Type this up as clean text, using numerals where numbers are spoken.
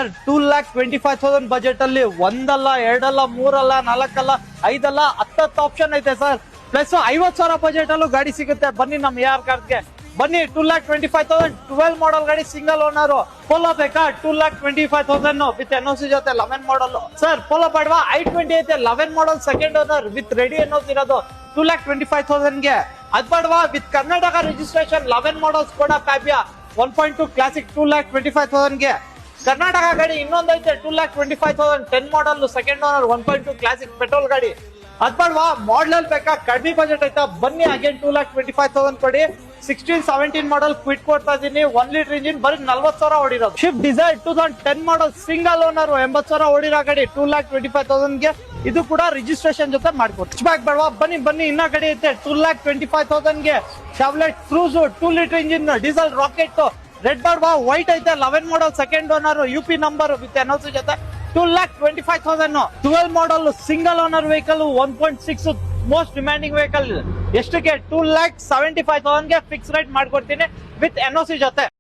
Sir 2,25,000 budget ಅಲ್ಲಿ ಒಂದಲ್ಲ ಎರಡಲ್ಲ ಮೂರಲ್ಲ ನಾಲ್ಕಲ್ಲ ಐದಲ್ಲ 10 ಆಪ್ಷನ್ ಐತೆ ಸರ್. ಪ್ಲಸ್ 50,000 ಬಜೆಟ್ ಅಲ್ಲೂ ಗಾಡಿ ಸಿಗುತ್ತೆ. ಬನ್ನಿ ನಮ್ಮ AR ಕಾರ್ಗೆ ಬನ್ನಿ. 2,25,000 12 ಮಾಡಲ್ ಗಾಡಿ ಸಿಂಗಲ್ ಓನರ್. ಪೋಲೋ ಬೇಕಾ 2,25,000 ವಿತ್ NOC ಜೊತೆ 11 ಮಾಡಲ್. ಸರ್ ಪೋಲೋ ಬೇಡವಾ i20 ಐತೆ 11 model second owner with ready NOC ಇರೋದು 2,25,000 ಗೆ. ಅದ್ ಬೇಡವಾ with Karnataka registration 11 model Skoda Fabia 1.2 classic 2,25,000 ಗೆ. ಕರ್ನಾಟಕ ಗಾಡಿ ಇನ್ನೊಂದೈತೆ 2,25,000 10 ಮಾಡಲ್ ಸೆಕೆಂಡ್ ಓನರ್ 1.2 ಕ್ಲಾಸಿಕ್ ಪೆಟ್ರೋಲ್ ಗಾಡಿ. ಅದ್ ಬೇಡವಾ ಮಾಡಲ್ ಬೇಕಾ ಕಡಿಮೆ ಬಜೆಟ್ ಐತಾ ಬನ್ನಿ ಅಗೇನ್ 2,25,000 ಕೊಡಿ. 16-17 ಮಾಡಲ್ ಕ್ವಿಟ್ ಕೊಡ್ತಾ ಇದೀನಿ. 1 ಲೀಟರ್ ಇಂಜಿನ್ ಬರೀ 40,000 ಓಡಿರೋದು. Swift Dzire 2010 model single owner 80,000 ಓಡಿರೋ ಗಾಡಿ 2,25,000 ಗೆ. ಇದು ಕೂಡ ರಿಜಿಸ್ಟ್ರೇಷನ್ ಜೊತೆ ಮಾಡ್ಕೊಡ್ತೀವಿ. ಬ್ಯಾಕ್ ಬೇಡವಾ ಬನ್ನಿ ಇನ್ನ ಗಾಡಿ ಐತೆ 2,25,000 ಗೆ. Chevrolet Cruze 2 litre engine diesel rocket red ಬೇಡವಾ ವೈಟ್ ಐತೆ 11 model second owner UP number with NOC ಜೊತೆ 2,25,000. 12 model single owner vehicle 1.6 most demanding vehicle. ಎಷ್ಟಕ್ಕೆ 2,75,000 ಗೆ ಫಿಕ್ಸ್ ರೇಟ್ ಮಾಡ್ಕೊಡ್ತೀನಿ ವಿತ್ NOC ಜೊತೆ.